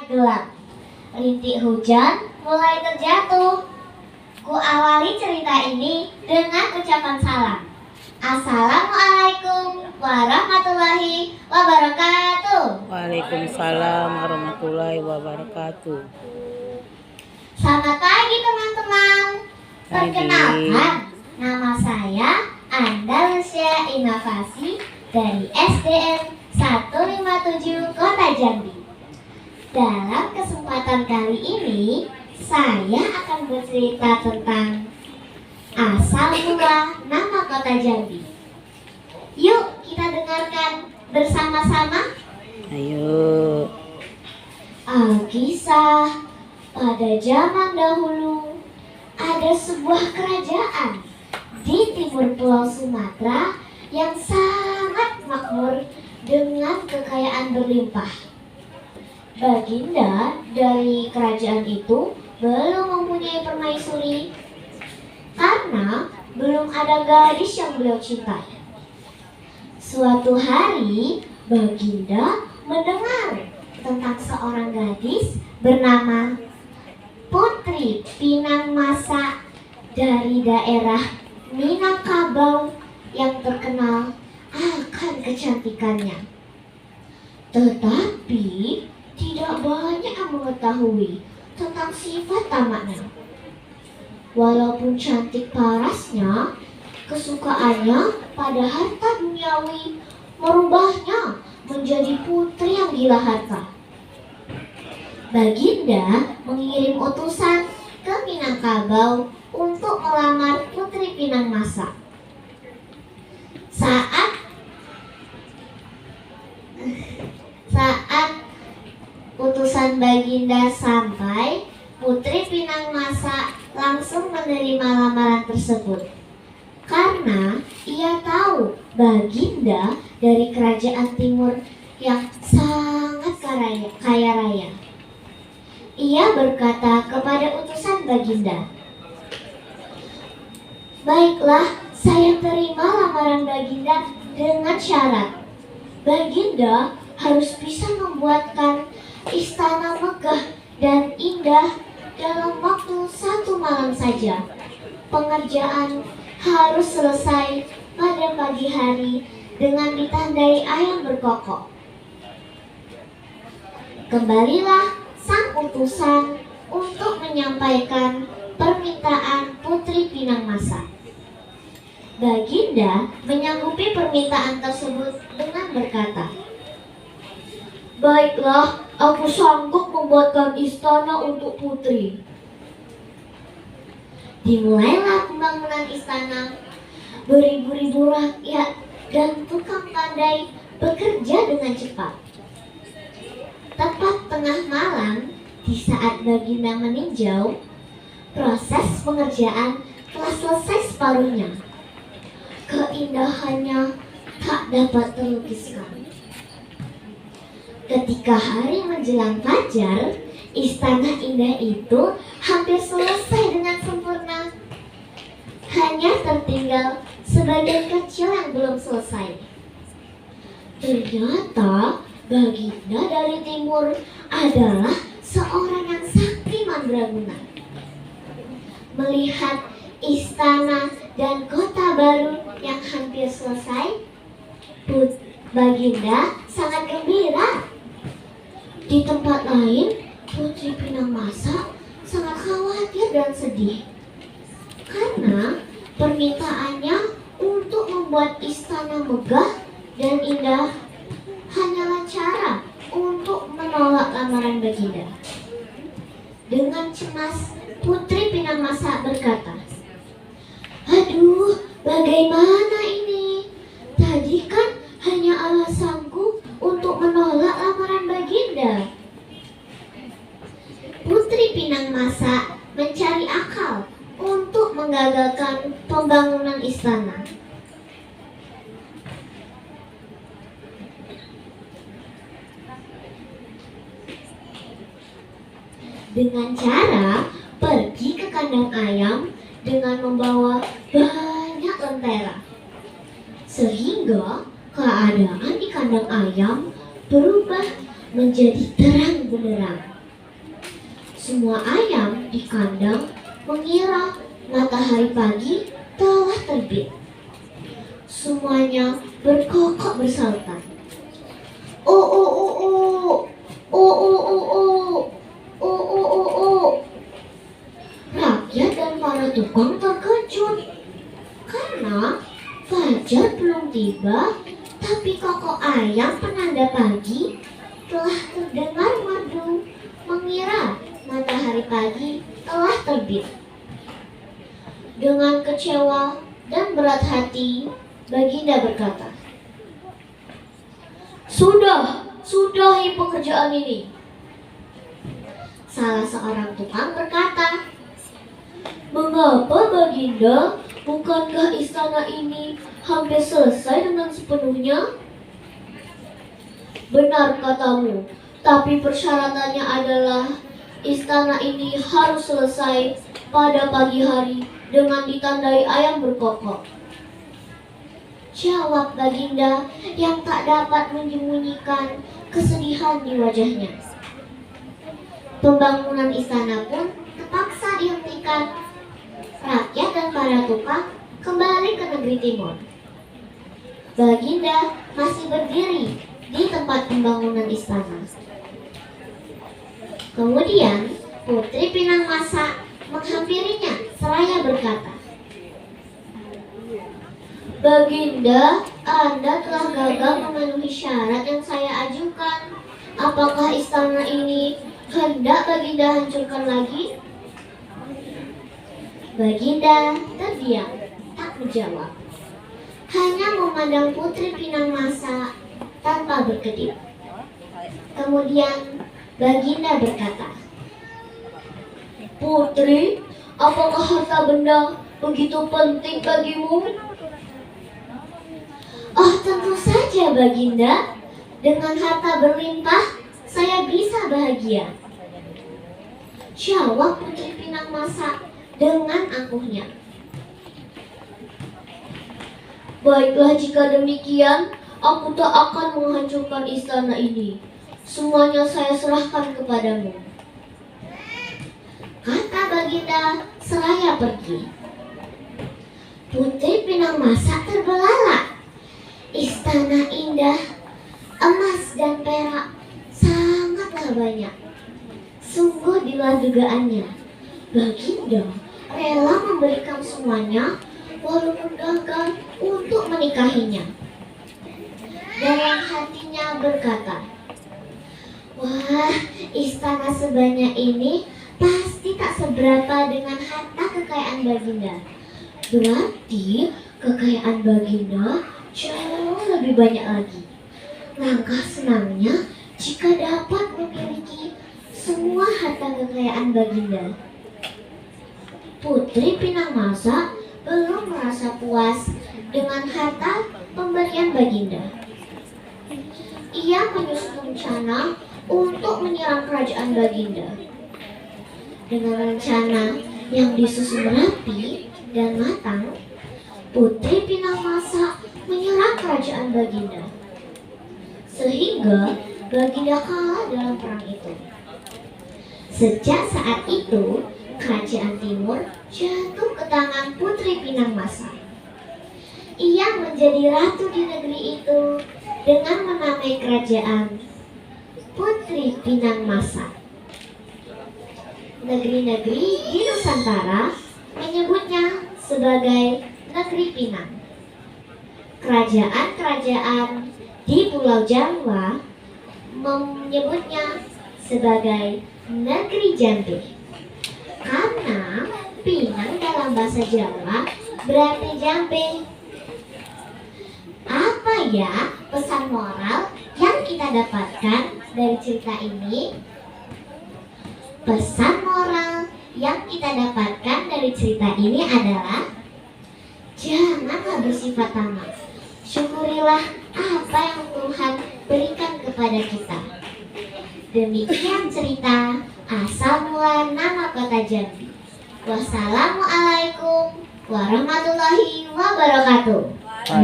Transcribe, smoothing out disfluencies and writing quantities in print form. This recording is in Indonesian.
gelap. Rintik hujan mulai terjatuh. Ku awali cerita ini dengan ucapan salam. Assalamualaikum warahmatullahi wabarakatuh. Waalaikumsalam warahmatullahi wabarakatuh. Selamat pagi teman-teman. Pagi. Perkenalkan, nama saya Andalusia Inovasi dari SDN 157 Kota Jambi. Dalam kesempatan kali ini, saya akan bercerita tentang asal mula nama Kota Jambi. Yuk kita dengarkan bersama-sama. Ayo. Alkisah, pada zaman dahulu ada sebuah kerajaan di timur Pulau Sumatera yang sangat makmur dengan kekayaan berlimpah. Baginda dari kerajaan itu belum mempunyai permaisuri karena belum ada gadis yang beliau cintai. Suatu hari, Baginda mendengar tentang seorang gadis bernama Putri Pinangmasa dari daerah Minangkabau yang terkenal akan kecantikannya. Tetapi tidak banyak yang mengetahui tentang sifat tamaknya. Walaupun cantik parasnya, kesukaannya pada harta duniawi merubahnya menjadi putri yang gila harta. Baginda mengirim utusan ke Minangkabau untuk melamar Putri Pinangmasa. Saat utusan Baginda sampai, Putri Pinangmasa langsung menerima lamaran tersebut karena ia tahu Baginda dari kerajaan timur yang sangat kaya raya. Ia berkata kepada utusan Baginda, "Baiklah, saya terima lamaran Baginda dengan syarat Baginda harus bisa membuatkan istana megah dan indah dalam waktu 1 malam saja. Pengerjaan harus selesai pada pagi hari dengan ditandai ayam berkokok." Kembalilah sang utusan untuk menyampaikan permintaan Putri Pinangmasa. Baginda menyanggupi permintaan tersebut dengan berkata, "Baiklah, aku sanggup membuatkan istana untuk putri." Dimulailah pembangunan istana. Beribu-ribu rakyat dan tukang pandai bekerja dengan cepat. Tepat tengah malam, di saat Baginda meninjau, proses pengerjaan telah selesai separuhnya. Keindahannya tak dapat terlukiskan. Ketika hari menjelang fajar, istana indah itu hampir selesai dengan sempurna. Hanya tertinggal sebagian kecil yang belum selesai. Ternyata Baginda dari timur adalah seorang yang sakti mandraguna. Melihat istana dan kota baru yang hampir selesai, Baginda sangat gembira. Di tempat lain, Putri Pinangmasa sangat khawatir dan sedih karena permintaannya untuk membuat istana megah dan indah hanyalah cara untuk menolak lamaran Baginda. Dengan cemas, Putri Pinangmasa berkata, "Aduh, bagaimana ini? Tadi kan hanya alasanku untuk menolak lamaran Baginda." Putri Pinangmasa mencari akal untuk menggagalkan pembangunan istana. Dengan cara pergi ke kandang ayam dengan membawa banyak lentera, sehingga keadaan di kandang ayam berubah menjadi terang benderang. Semua ayam di kandang mengira matahari pagi telah terbit. Semuanya berkokok bersahutan. Oh oh oh oh, oh oh oh oh, oh oh oh oh. Rakyat dan para tukang terkejut karena fajar belum tiba, tapi kokok ayam penanda pagi telah terdengar merdu, mengira matahari pagi telah terbit. Dengan kecewa dan berat hati, Baginda berkata, sudahi pekerjaan ini. Salah seorang tukang berkata, mengapa Baginda? Bukankah istana ini hampir selesai dengan sepenuhnya? Benar katamu, tapi persyaratannya adalah istana ini harus selesai pada pagi hari dengan ditandai ayam berkokok. Jawab Baginda yang tak dapat menyembunyikan kesedihan di wajahnya. Pembangunan istana pun terpaksa dihentikan. Rakyat dan para tukang kembali ke negeri timur. Baginda masih berdiri di tempat pembangunan istana. Kemudian Putri Pinangmasa menghampirinya seraya berkata, Baginda, Anda telah gagal memenuhi syarat yang saya ajukan. Apakah istana ini hendak Baginda hancurkan lagi? Baginda terdiam, tak menjawab, hanya memandang Putri Pinangmasa tanpa berkedip. Kemudian Baginda berkata, Putri, apakah harta benda begitu penting bagimu? Oh, tentu saja Baginda. Dengan harta berlimpah, saya bisa bahagia. Jawab Putri Pinangmasa dengan angkuhnya. Baiklah, jika demikian, aku tak akan menghancurkan istana ini. Semuanya saya serahkan kepadamu. Kata Baginda seraya pergi. Putri Pinangmasa terbelalak. Istana indah, emas dan perak sangatlah banyak. Sungguh di luar dugaannya, Baginda rela memberikan semuanya walaupun gagal untuk menikahinya. Dalam hatinya berkata, wah, istana sebanyak ini pasti tak seberapa dengan harta kekayaan Baginda. Berarti kekayaan Baginda jauh lebih banyak lagi. Langkah senangnya jika dapat memiliki semua harta kekayaan Baginda. Putri Pinangmasa belum merasa puas dengan harta pemberian Baginda. Ia menyusun rencana untuk menyerang kerajaan Baginda. Dengan rencana yang disusun rapi dan matang, Putri Pinangmasa menyerang kerajaan Baginda, sehingga Baginda kalah dalam perang itu. Sejak saat itu, kerajaan timur jatuh ke tangan Putri Pinangmasa. Ia menjadi ratu di negeri itu dengan menamai kerajaan Putri Pinangmasa. Negeri-negeri di Nusantara menyebutnya sebagai negeri Pinang. Kerajaan-kerajaan di Pulau Jawa menyebutnya sebagai negeri Jambi. Karena Pinang dalam bahasa Jawa berarti Jambi. Apa ya pesan moral yang kita dapatkan dari cerita ini? Pesan moral yang kita dapatkan dari cerita ini adalah janganlah bersifat tamak. Syukurilah apa yang Tuhan berikan kepada kita. Demikian cerita asal mula nama kota Jambi. Wassalamualaikum warahmatullahi wabarakatuh.